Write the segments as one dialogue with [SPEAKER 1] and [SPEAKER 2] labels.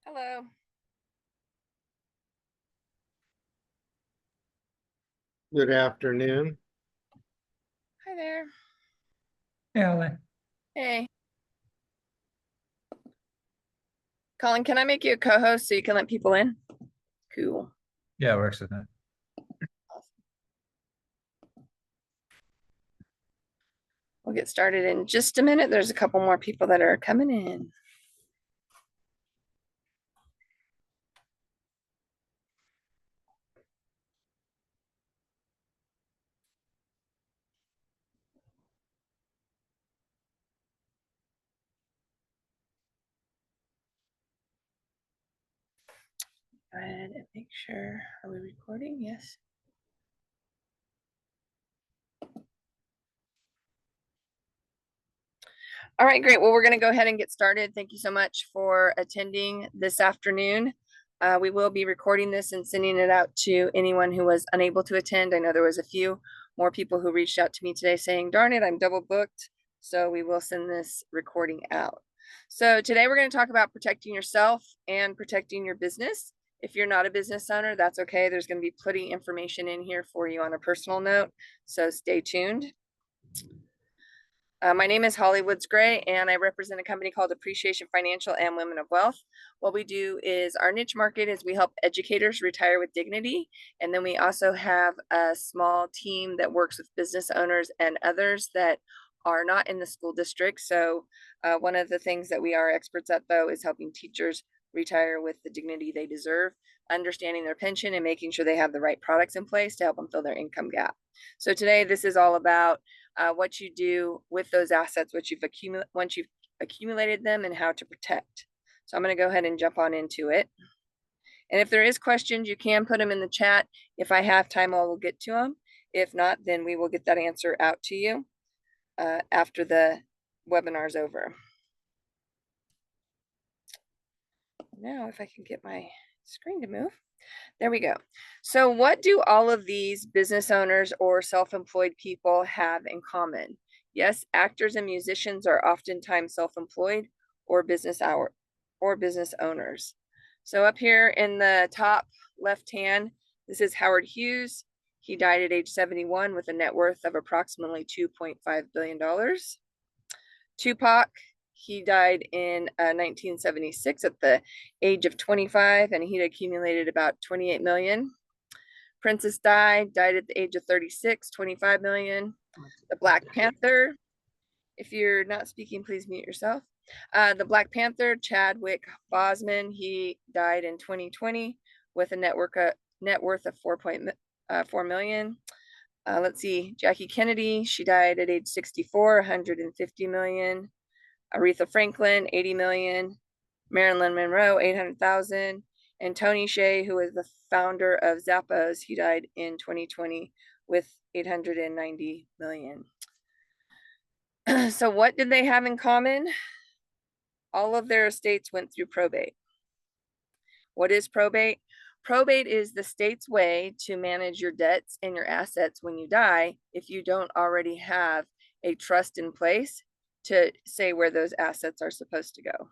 [SPEAKER 1] Hello.
[SPEAKER 2] Good afternoon.
[SPEAKER 1] Hi there.
[SPEAKER 3] Yeah,
[SPEAKER 1] Hey. Colin, can I make you a co-host so you can let people in? Cool.
[SPEAKER 3] yeah, it works with that.
[SPEAKER 1] We'll get started in just a minute. There's a couple more people that are coming in. Go ahead and make sure. Are we recording? Yes. All right, great. Well, we're going to go ahead and get started. Thank you so much for attending this afternoon. We will be recording this and sending it out to anyone who was unable to attend. I know there was a few more people who reached out to me today saying, darn it, I'm double booked. So we will send this recording out. So today we're going to talk about protecting yourself and protecting your business. If you're not a business owner, that's okay. There's going to be plenty of information in here for you on a personal note. So stay tuned. My name is Holly Woods Gray, and I represent a company called Appreciation Financial and Women of Wealth. What we do is our niche market is we help educators retire with dignity. And then we also have a small team that works with business owners and others that are not in the school district. So one of the things that we are experts at, though, is helping teachers retire with the dignity they deserve, understanding their pension and making sure they have the right products in place to help them fill their income gap. So today, this is all about what you do with those assets, once you've accumulated them, and how to protect. So I'm going to go ahead and jump on into it. And if there is questions, you can put them in the chat. If I have time, I will get to them. If not, then we will get that answer out to you after the webinar is over. Now, if I can get my screen to move. There we go. So what do all of these business owners or self-employed people have in common? Yes, actors and musicians are oftentimes self-employed or business owners. So up here in the top left hand, this is Howard Hughes. He died at age 71 with a net worth of approximately $2.5 billion. Tupac, he died in 1976 at the age of 25, and he'd accumulated about 28 million. Princess died at the age of 36, 25 million. The Black Panther, if you're not speaking, please mute yourself. The Black Panther, Chadwick Boseman, he died in 2020 with a net worth of 4.4 million. Let's see, Jackie Kennedy, she died at age 64, 150 million. Aretha Franklin, 80 million. Marilyn Monroe, 800,000. And Tony Hsieh, who was the founder of Zappos, he died in 2020 with 890 million. So what did they have in common? All of their estates went through probate. What is probate? Probate is the state's way to manage your debts and your assets when you die if you don't already have a trust in place to say where those assets are supposed to go.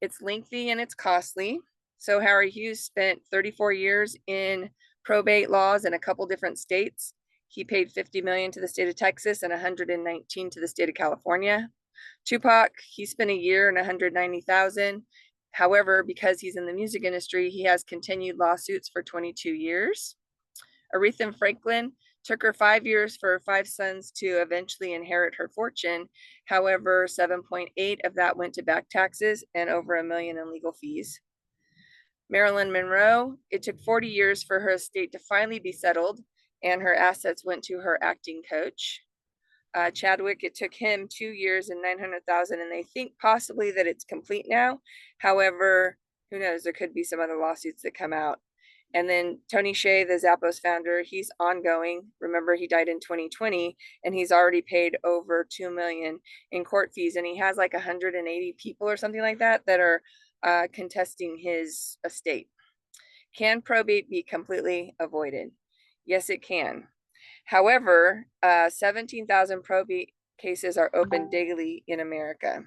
[SPEAKER 1] It's lengthy and it's costly. So Howard Hughes spent 34 years in probate laws in a couple different states. He paid 50 million to the state of Texas and 119 to the state of California. Tupac, he spent a year and 190,000. However, because he's in the music industry, he has continued lawsuits for 22 years. Aretha Franklin, took her 5 years for her 5 sons to eventually inherit her fortune. However, 7.8 of that went to back taxes and over $1 million in legal fees. Marilyn Monroe, it took 40 years for her estate to finally be settled, and her assets went to her acting coach. Chadwick, it took him 2 years and 900,000, and they think possibly that it's complete now. However, who knows? There could be some other lawsuits that come out. And then Tony Hsieh, the Zappos founder, he's ongoing. Remember, he died in 2020, and he's already paid over 2 million in court fees, and he has like 180 people or something like that that are contesting his estate. Can probate be completely avoided? Yes, it can. However, 17,000 probate cases are open daily in America.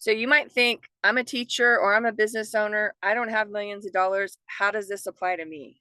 [SPEAKER 1] So you might think, I'm a teacher or I'm a business owner, I don't have millions of dollars. How does this apply to me?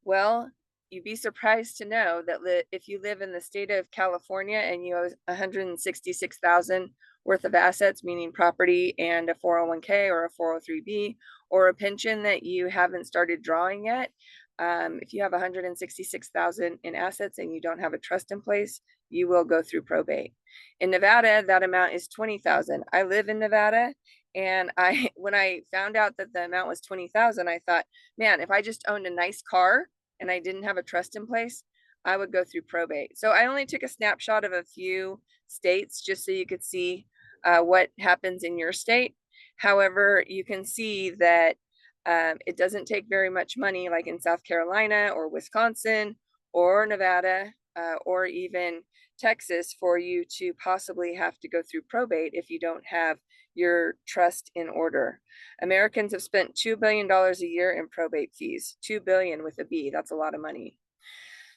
[SPEAKER 1] Well, you'd be surprised to know that if you live in the state of California and you owe 166,000 worth of assets, meaning property and a 401k or a 403b or a pension that you haven't started drawing yet, if you have 166,000 in assets and you don't have a trust in place, you will go through probate. In Nevada, that amount is 20,000. I live in Nevada, and when I found out that the amount was 20,000, I thought, man, if I just owned a nice car and I didn't have a trust in place, I would go through probate. So I only took a snapshot of a few states just so you could see what happens in your state. However, you can see that it doesn't take very much money, like in South Carolina or Wisconsin or Nevada or even Texas, for you to possibly have to go through probate if you don't have your trust in order. Americans have spent $2 billion a year in probate fees. 2 billion with a B. That's a lot of money.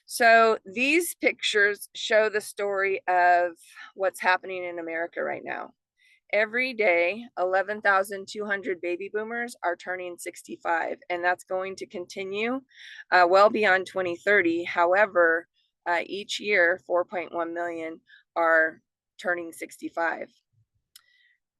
[SPEAKER 1] So these pictures show the story of what's happening in America right now. Every day, 11,200 baby boomers are turning 65, and that's going to continue well beyond 2030. However, each year, 4.1 million are turning 65.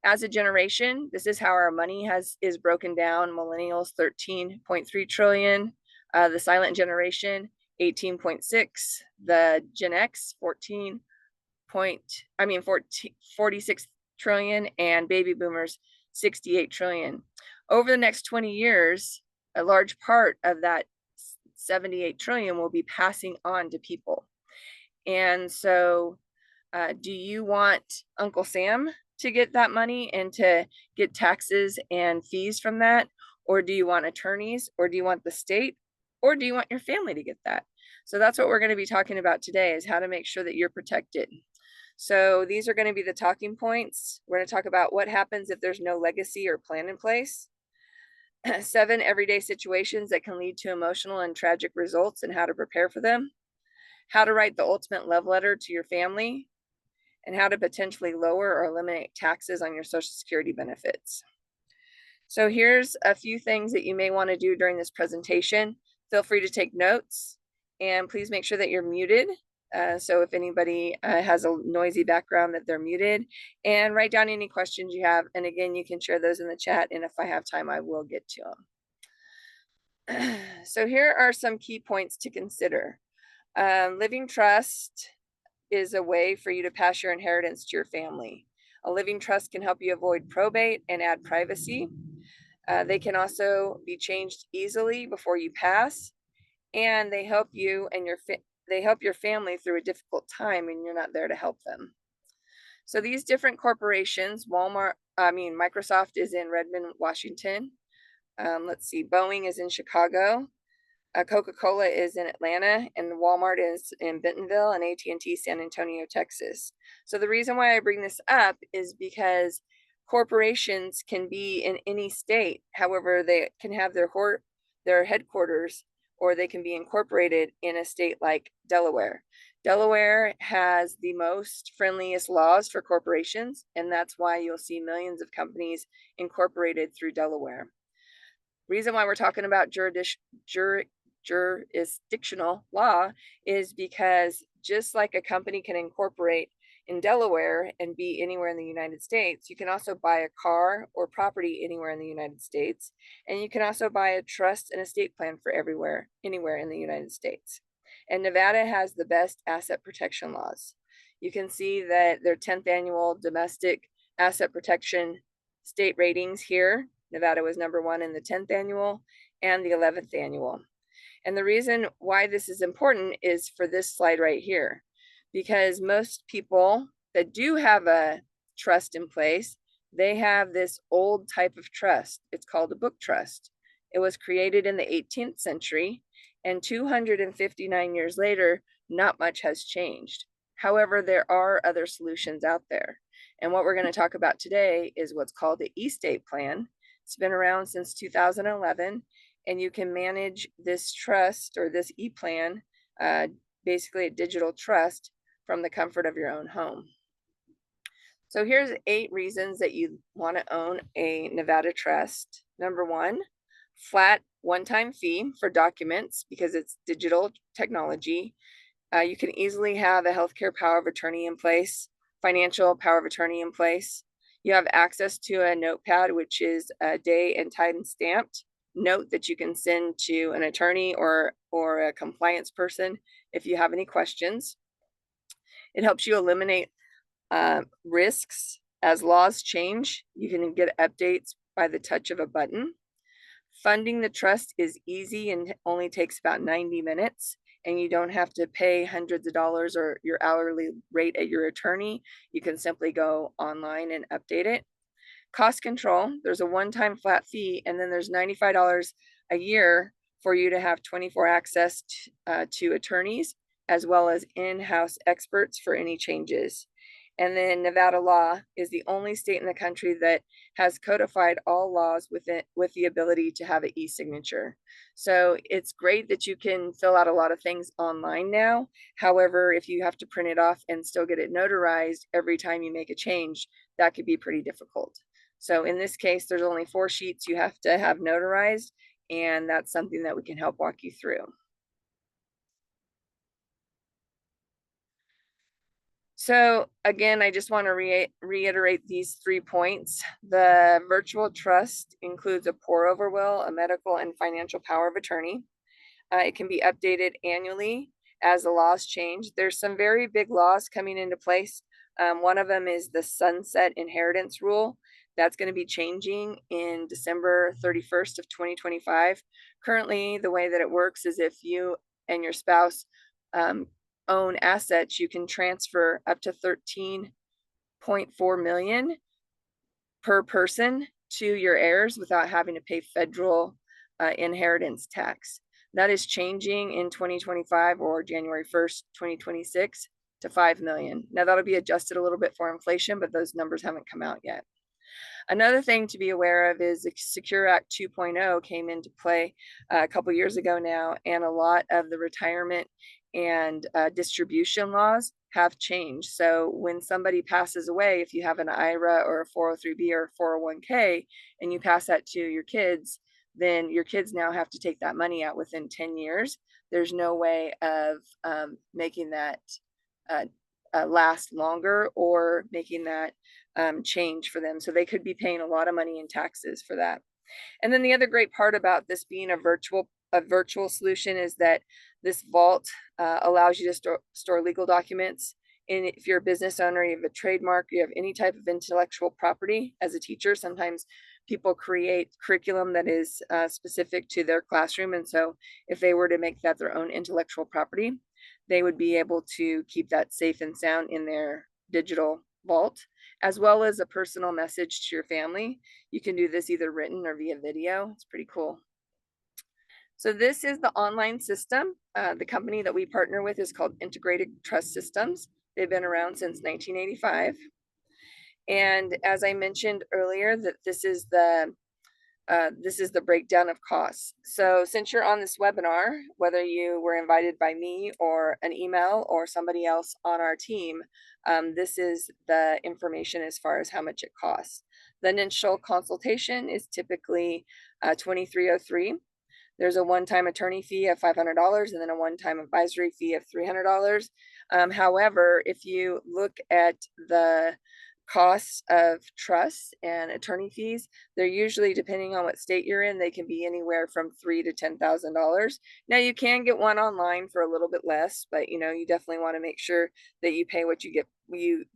[SPEAKER 1] As a generation, this is how our money is broken down. Millennials, 13.3 trillion. The silent generation, 18.6. The Gen X, 46 trillion, and baby boomers, 68 trillion. Over the next 20 years, a large part of that 78 trillion will be passing on to people. And so do you want Uncle Sam to get that money and to get taxes and fees from that? Or do you want attorneys? Or do you want the state? Or do you want your family to get that? So that's what we're going to be talking about today, is how to make sure that you're protected. So these are going to be the talking points. We're going to talk about what happens if there's no legacy or plan in place. 7 everyday situations that can lead to emotional and tragic results and how to prepare for them. How to write the ultimate love letter to your family, and how to potentially lower or eliminate taxes on your Social Security benefits. So here's a few things that you may want to do during this presentation. Feel free to take notes, and please make sure that you're muted. So if anybody has a noisy background, that they're muted, and write down any questions you have. And again, you can share those in the chat, and if I have time, I will get to them. So here are some key points to consider. Living trust is a way for you to pass your inheritance to your family. A living trust can help you avoid probate and add privacy. They can also be changed easily before you pass, and they help you and your family through a difficult time, and you're not there to help them. So these different corporations, Microsoft is in Redmond, Washington. Let's see, Boeing is in Chicago. Coca-Cola is in Atlanta, and Walmart is in Bentonville, and AT&T San Antonio, Texas. So the reason why I bring this up is because corporations can be in any state. However, they can have their headquarters, or they can be incorporated in a state like Delaware. Delaware has the most friendliest laws for corporations, and that's why you'll see millions of companies incorporated through Delaware. Reason why we're talking about jurisdictional law is because just like a company can incorporate in Delaware and be anywhere in the United States, you can also buy a car or property anywhere in the United States. And you can also buy a trust and estate plan for anywhere in the United States. And Nevada has the best asset protection laws. You can see that their 10th annual domestic asset protection state ratings here. Nevada was number 1 in the 10th annual and the 11th annual. And the reason why this is important is for this slide right here, because most people that do have a trust in place, they have this old type of trust. It's called a book trust. It was created in the 18th century, and 259 years later, not much has changed. However, there are other solutions out there. And what we're going to talk about today is what's called the estate plan. It's been around since 2011, and you can manage this trust or this e-plan, basically a digital trust, from the comfort of your own home. So here's 8 reasons that you want to own a Nevada trust. Number 1, flat one-time fee for documents because it's digital technology. You can easily have a healthcare power of attorney in place, financial power of attorney in place. You have access to a notepad, which is a day and time stamped note that you can send to an attorney or a compliance person if you have any questions. It helps you eliminate risks. As laws change, you can get updates by the touch of a button. Funding the trust is easy and only takes about 90 minutes, and you don't have to pay hundreds of dollars or your hourly rate at your attorney. You can simply go online and update it. Cost control, there's a one-time flat fee, and then there's $95 a year for you to have 24 access to attorneys, as well as in-house experts for any changes. And then Nevada law is the only state in the country that has codified all laws with the ability to have an e-signature. So it's great that you can fill out a lot of things online now. However, if you have to print it off and still get it notarized every time you make a change, that could be pretty difficult. So in this case, there's only 4 sheets you have to have notarized, and that's something that we can help walk you through. So again, I just want to reiterate these 3 points. The virtual trust includes a pour-over will, a medical and financial power of attorney. It can be updated annually as the laws change. There's some very big laws coming into place. One of them is the sunset inheritance rule. That's going to be changing in December 31st of 2025. Currently, the way that it works is if you and your spouse own assets, you can transfer up to 13.4 million per person to your heirs without having to pay federal inheritance tax. That is changing in 2025 or January 1st, 2026 to 5 million. Now that'll be adjusted a little bit for inflation, but those numbers haven't come out yet. Another thing to be aware of is the Secure Act 2.0 came into play a couple years ago now, and a lot of the retirement and distribution laws have changed. So when somebody passes away, if you have an IRA or a 403b or 401k and you pass that to your kids, then your kids now have to take that money out within 10 years. There's no way of making that last longer or making that change for them. So they could be paying a lot of money in taxes for that. And then the other great part about this being a virtual solution is that this vault allows you to store legal documents. And if you're a business owner, you have a trademark, you have any type of intellectual property. As a teacher, sometimes people create curriculum that is specific to their classroom. And so if they were to make that their own intellectual property, they would be able to keep that safe and sound in their digital vault, as well as a personal message to your family. You can do this either written or via video. It's pretty cool. So this is the online system. The company that we partner with is called Integrated Trust Systems. They've been around since 1985. And as I mentioned earlier, that this is the breakdown of costs. So since you're on this webinar, whether you were invited by me or an email or somebody else on our team, this is the information as far as how much it costs. The initial consultation is typically $2303. There's a one-time attorney fee of $500 and then a one-time advisory fee of $300. However, if you look at the costs of trusts and attorney fees, they're usually, depending on what state you're in, they can be anywhere from $3,000 to $10,000. Now you can get one online for a little bit less, but you definitely want to make sure that you pay what you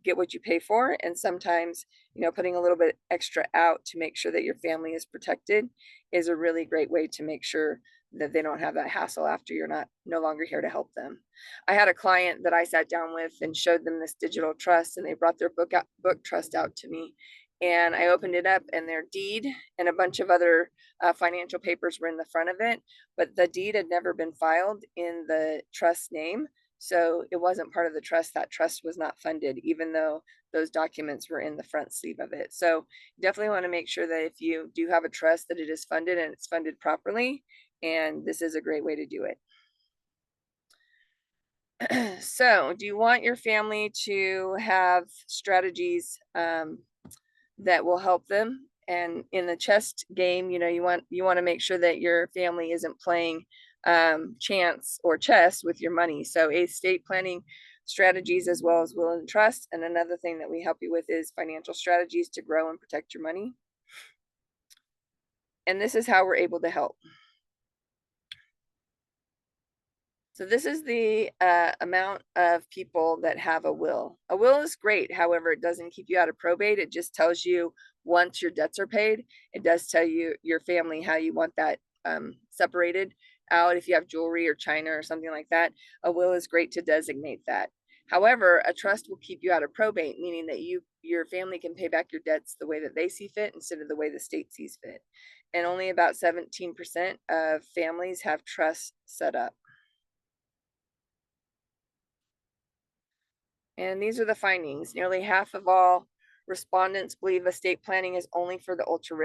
[SPEAKER 1] get what you pay for. And sometimes, putting a little bit extra out to make sure that your family is protected is a really great way to make sure that they don't have that hassle after you're no longer here to help them. I had a client that I sat down with and showed them this digital trust, and they brought their book trust out to me, and I opened it up, and their deed and a bunch of other financial papers were in the front of it, but the deed had never been filed in the trust name, so it wasn't part of the trust. That trust was not funded, even though those documents were in the front sleeve of it. So definitely want to make sure that if you do have a trust, that it is funded and it's funded properly. And this is a great way to do it. So do you want your family to have strategies that will help them? And in the chess game, you want to make sure that your family isn't playing chance or chess with your money. So estate planning strategies as well as will and trust. And another thing that we help you with is financial strategies to grow and protect your money. And this is how we're able to help. So this is the amount of people that have a will. A will is great. However, it doesn't keep you out of probate. It just tells you once your debts are paid, it does tell you your family how you want that separated out. If you have jewelry or china or something like that, a will is great to designate that. However, a trust will keep you out of probate, meaning that your family can pay back your debts the way that they see fit instead of the way the state sees fit. And only about 17% of families have trusts set up. And these are the findings. Nearly half of all respondents believe estate planning is only for the ultra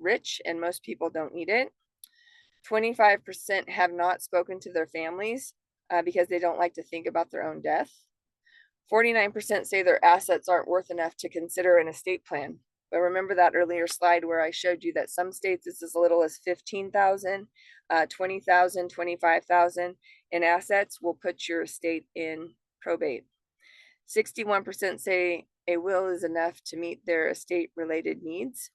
[SPEAKER 1] rich, and most people don't need it. 25% have not spoken to their families because they don't like to think about their own death. 49% say their assets aren't worth enough to consider an estate plan. But remember that earlier slide where I showed you that some states it's as little as 15,000, 20,000, 25,000 in assets will put your estate in probate. 61% say a will is enough to meet their estate-related needs.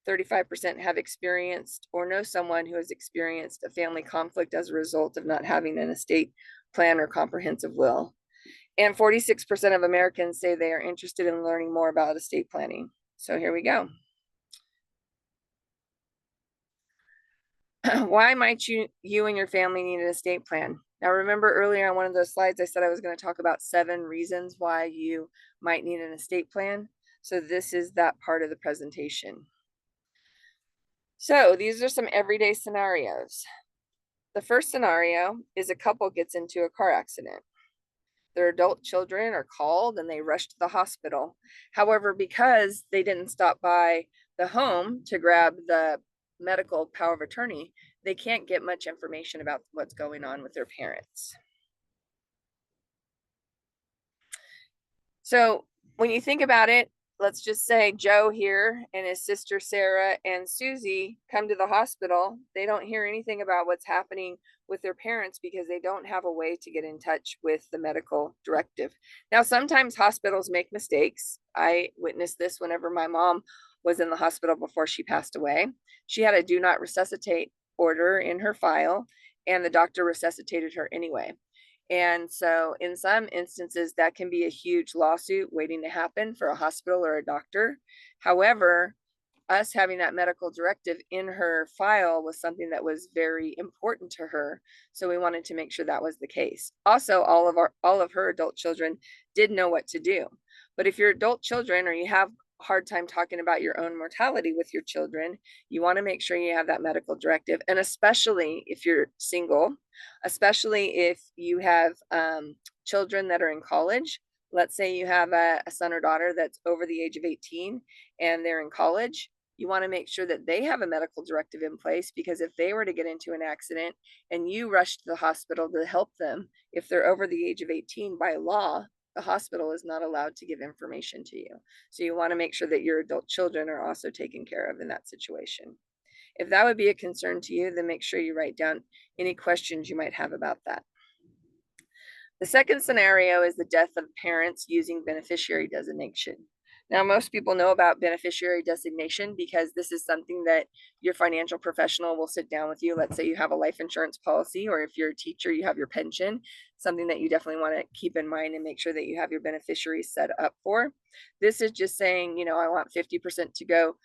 [SPEAKER 1] 35% have experienced or know someone who has experienced a family conflict as a result of not having an estate plan or comprehensive will. And 46% of Americans say they are interested in learning more about estate planning. So here we go. Why might you and your family need an estate plan? Now, remember earlier on one of those slides, I said I was going to talk about 7 reasons why you might need an estate plan. So this is that part of the presentation. So these are some everyday scenarios. The first scenario is a couple gets into a car accident. Their adult children are called and they rush to the hospital. However, because they didn't stop by the home to grab the medical power of attorney, they can't get much information about what's going on with their parents. So when you think about it, let's just say Joe here and his sister Sarah and Susie come to the hospital. They don't hear anything about what's happening with their parents because they don't have a way to get in touch with the medical directive. Now, sometimes hospitals make mistakes. I witnessed this whenever my mom was in the hospital before she passed away. She had a do not resuscitate order in her file, and the doctor resuscitated her anyway. And so in some instances, that can be a huge lawsuit waiting to happen for a hospital or a doctor. However, us having that medical directive in her file was something that was very important to her. So we wanted to make sure that was the case. Also, all of her adult children did know what to do. But if your adult children or you have a hard time talking about your own mortality with your children, you want to make sure you have that medical directive. And especially if you're single, especially if you have children that are in college. Let's say you have a son or daughter that's over the age of 18 and they're in college. You want to make sure that they have a medical directive in place, because if they were to get into an accident and you rush to the hospital to help them, if they're over the age of 18, by law, the hospital is not allowed to give information to you. So you want to make sure that your adult children are also taken care of in that situation. If that would be a concern to you, then make sure you write down any questions you might have about that. The second scenario is the death of parents using beneficiary designation. Now, most people know about beneficiary designation because this is something that your financial professional will sit down with you. Let's say you have a life insurance policy, or if you're a teacher, you have your pension, something that you definitely want to keep in mind and make sure that you have your beneficiaries set up for. This is just saying, I want 50% to go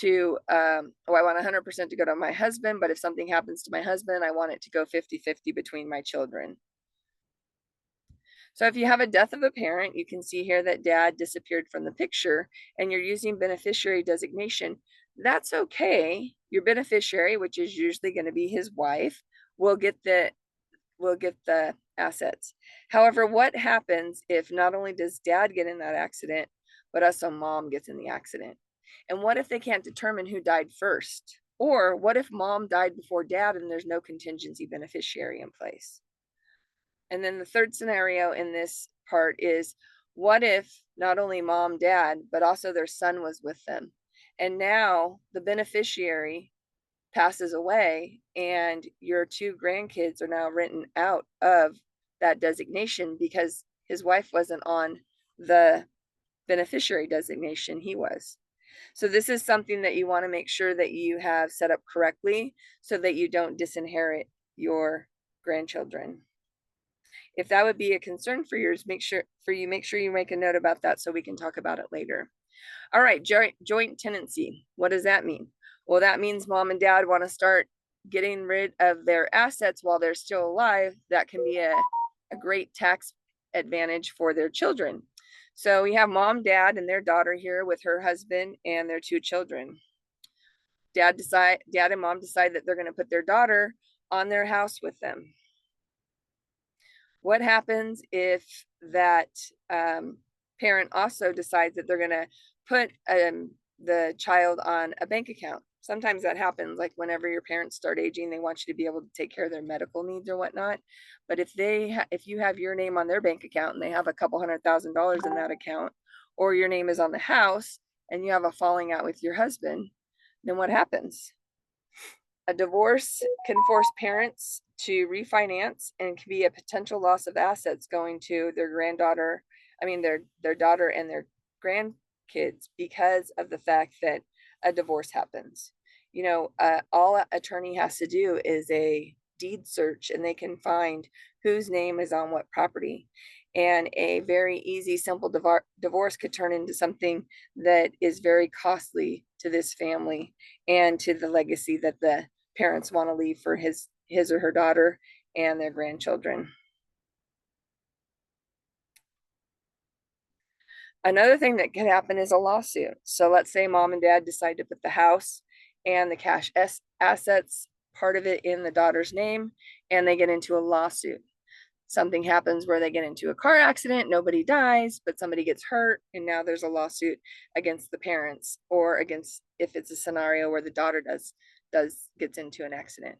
[SPEAKER 1] to, I want 100% to go to my husband, but if something happens to my husband, I want it to go 50-50 between my children. So if you have a death of a parent, you can see here that dad disappeared from the picture and you're using beneficiary designation. That's okay. Your beneficiary, which is usually going to be his wife, will get the assets. However, what happens if not only does dad get in that accident, but also mom gets in the accident? And what if they can't determine who died first? Or what if mom died before dad and there's no contingency beneficiary in place? And then the third scenario in this part is, what if not only mom, dad, but also their son was with them? And now the beneficiary passes away and your two grandkids are now written out of that designation because his wife wasn't on the beneficiary designation, he was. So this is something that you want to make sure that you have set up correctly so that you don't disinherit your grandchildren. If that would be a concern for yours, make sure you make a note about that so we can talk about it later. All right, joint tenancy. What does that mean? Well, that means mom and dad want to start getting rid of their assets while they're still alive. That can be a great tax advantage for their children. So we have mom, dad, and their daughter here with her husband and their two children. Dad and mom decide that they're going to put their daughter on their house with them. What happens if that parent also decides that they're going to put the child on a bank account? Sometimes that happens, like whenever your parents start aging, they want you to be able to take care of their medical needs or whatnot. But if you have your name on their bank account and they have a couple $100,000 in that account, or your name is on the house and you have a falling out with your husband, then what happens? A divorce can force parents to refinance and can be a potential loss of assets going to their their daughter and their grandkids because of the fact that a divorce happens. All an attorney has to do is a deed search and they can find whose name is on what property. And a very easy, simple divorce could turn into something that is very costly to this family and to the legacy that the parents want to leave for his or her daughter and their grandchildren. Another thing that could happen is a lawsuit. So let's say mom and dad decide to put the house and the cash assets, part of it, in the daughter's name, and they get into a lawsuit. Something happens where they get into a car accident, nobody dies, but somebody gets hurt, and now there's a lawsuit against the parents, or against, if it's a scenario where the daughter gets into an accident.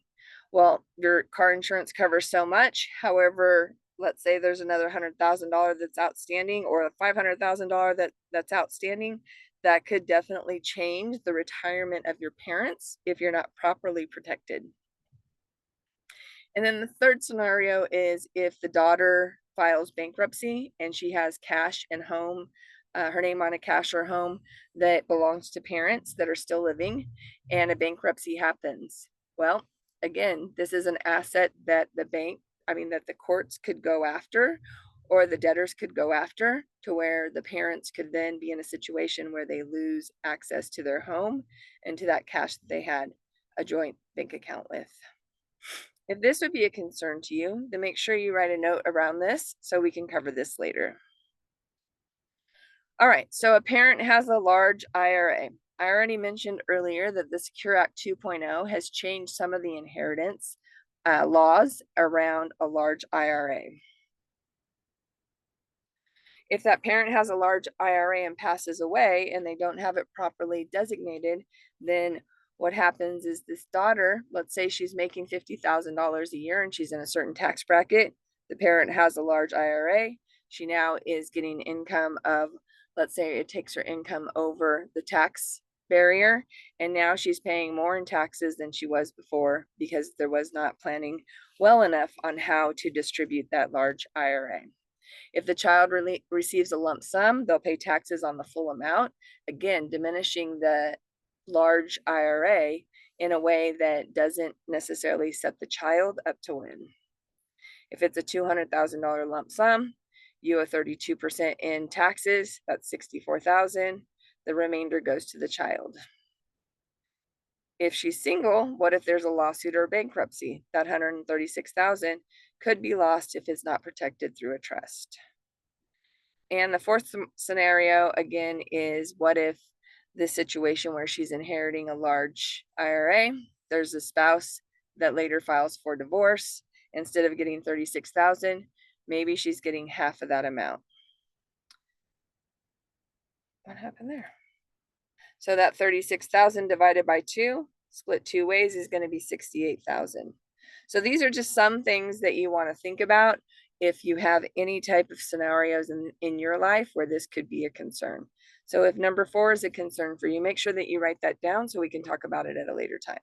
[SPEAKER 1] Well, your car insurance covers so much. However, let's say there's another $100,000 that's outstanding, or a $500,000 that's outstanding. That could definitely change the retirement of your parents if you're not properly protected. And then the third scenario is if the daughter files bankruptcy and she has cash and home, her name on a cash or home that belongs to parents that are still living, and a bankruptcy happens. Well, again, this is an asset that that the courts could go after, or the debtors could go after, to where the parents could then be in a situation where they lose access to their home and to that cash that they had a joint bank account with. If this would be a concern to you, then make sure you write a note around this so we can cover this later. All right, so a parent has a large IRA. I already mentioned earlier that the Secure Act 2.0 has changed some of the inheritance laws around a large IRA. If that parent has a large IRA and passes away and they don't have it properly designated, then what happens is this daughter, let's say she's making $50,000 a year and she's in a certain tax bracket. The parent has a large IRA. She now is getting income of, let's say it takes her income over the tax barrier, and now she's paying more in taxes than she was before because there was not planning well enough on how to distribute that large IRA. If the child receives a lump sum, they'll pay taxes on the full amount, again, diminishing the large IRA in a way that doesn't necessarily set the child up to win. If it's a $200,000 lump sum, you owe 32% in taxes, that's $64,000. The remainder goes to the child. If she's single, what if there's a lawsuit or bankruptcy? That $136,000 could be lost if it's not protected through a trust. And the fourth scenario, again, is what if this situation where she's inheriting a large IRA, there's a spouse that later files for divorce. Instead of getting $36,000, maybe she's getting half of that amount. What happened there? So that $36,000 divided by 2, split 2 ways, is going to be $68,000. So these are just some things that you want to think about. if you have any type of scenarios in your life where this could be a concern. So if number 4 is a concern for you, make sure that you write that down so we can talk about it at a later time.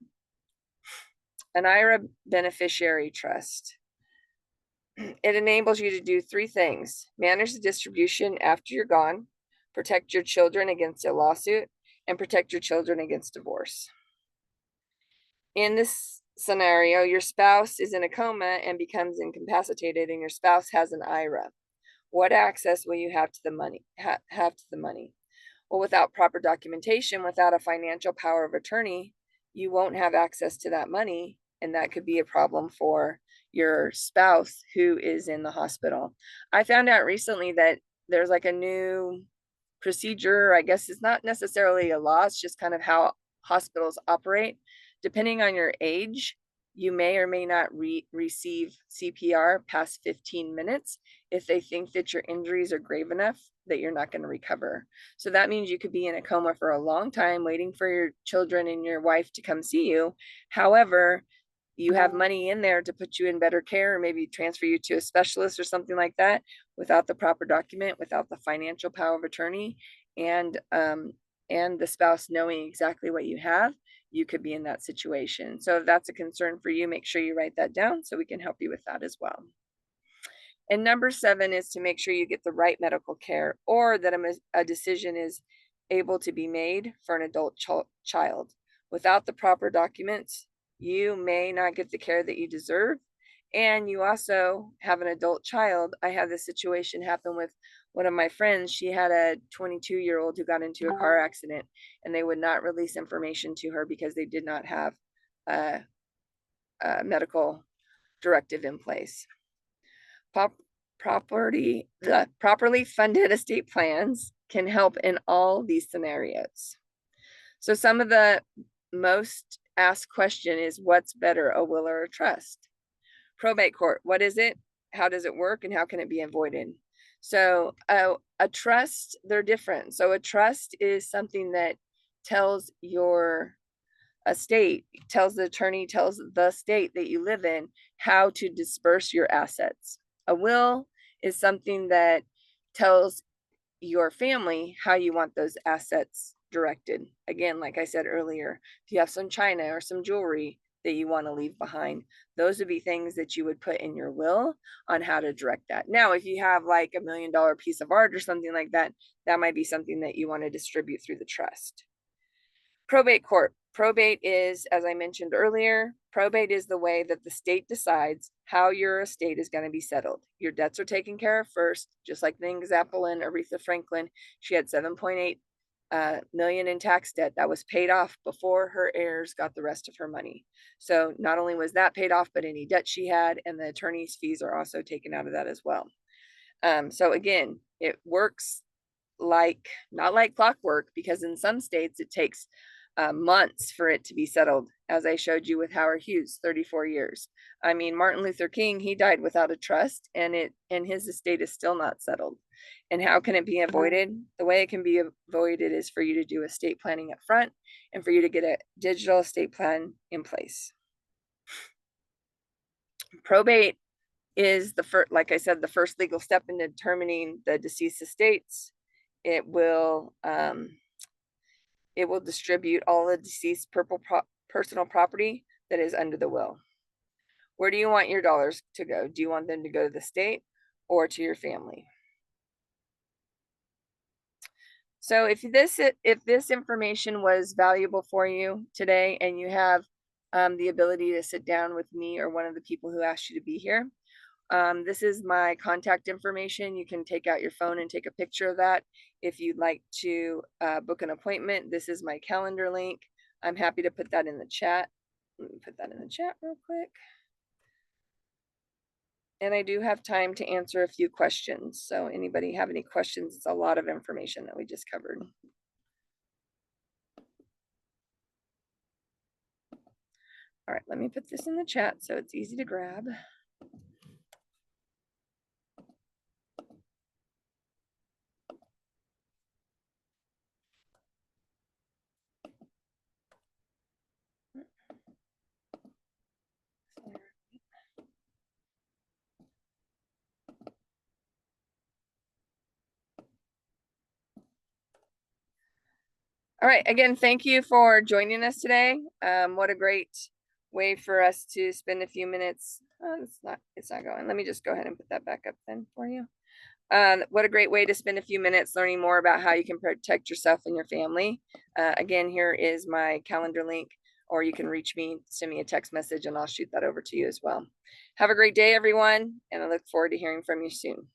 [SPEAKER 1] An IRA beneficiary trust. It enables you to do 3 things: manage the distribution after you're gone, protect your children against a lawsuit, and protect your children against divorce. In this scenario, your spouse is in a coma and becomes incapacitated, and your spouse has an IRA. What access will you have to the money? Well, without proper documentation, without a financial power of attorney, you won't have access to that money, and that could be a problem for your spouse who is in the hospital. I found out recently that there's like a new procedure. I guess it's not necessarily a law, it's just kind of how hospitals operate. Depending on your age, you may or may not receive CPR past 15 minutes if they think that your injuries are grave enough that you're not going to recover. So that means you could be in a coma for a long time waiting for your children and your wife to come see you. However, you have money in there to put you in better care or maybe transfer you to a specialist or something like that. Without the proper document, without the financial power of attorney, and the spouse knowing exactly what you have, you could be in that situation. So if that's a concern for you, make sure you write that down so we can help you with that as well. And number 7 is to make sure you get the right medical care, or that a decision is able to be made for an adult child. Without the proper documents, you may not get the care that you deserve. And you also have an adult child. I had this situation happen with one of my friends. She had a 22-year-old who got into a car accident, and they would not release information to her because they did not have a medical directive in place. Properly funded estate plans can help in all these scenarios. So some of the most asked question is, what's better, a will or a trust? Probate court, what is it? How does it work? And how can it be avoided? So a trust, they're different. So a trust is something that tells your estate, tells the attorney, tells the state that you live in how to disperse your assets. A will is something that tells your family how you want those assets directed. Again, like I said earlier, if you have some china or some jewelry that you want to leave behind, those would be things that you would put in your will on how to direct that. Now, if you have like $1 million piece of art or something like that, that might be something that you want to distribute through the trust. Probate court. Probate is, as I mentioned earlier, probate is the way that the state decides how your estate is going to be settled. Your debts are taken care of first, just like the example in Aretha Franklin. She had 7.8 million in tax debt that was paid off before her heirs got the rest of her money. So not only was that paid off, but any debt she had and the attorney's fees are also taken out of that as well. So again, it works not like clockwork, because in some states it takes months for it to be settled, as I showed you with Howard Hughes, 34 years. I mean, Martin Luther King, he died without a trust, and his estate is still not settled. And how can it be avoided? The way it can be avoided is for you to do estate planning up front and for you to get a digital estate plan in place. Probate is like I said, the first legal step in determining the deceased estates. It will distribute all the deceased personal property that is under the will. Where do you want your dollars to go? Do you want them to go to the state or to your family? So if this information was valuable for you today, and you have the ability to sit down with me or one of the people who asked you to be here, this is my contact information. You can take out your phone and take a picture of that. If you'd like to book an appointment, this is my calendar link. I'm happy to put that in the chat. Let me put that in the chat real quick. And I do have time to answer a few questions. So anybody have any questions? It's a lot of information that we just covered. All right, let me put this in the chat so it's easy to grab. All right, again, thank you for joining us today. What a great way for us to spend a few minutes. It's not going. Let me just go ahead and put that back up then for you. What a great way to spend a few minutes learning more about how you can protect yourself and your family. Again, here is my calendar link, or you can reach me, send me a text message, and I'll shoot that over to you as well. Have a great day, everyone, and I look forward to hearing from you soon.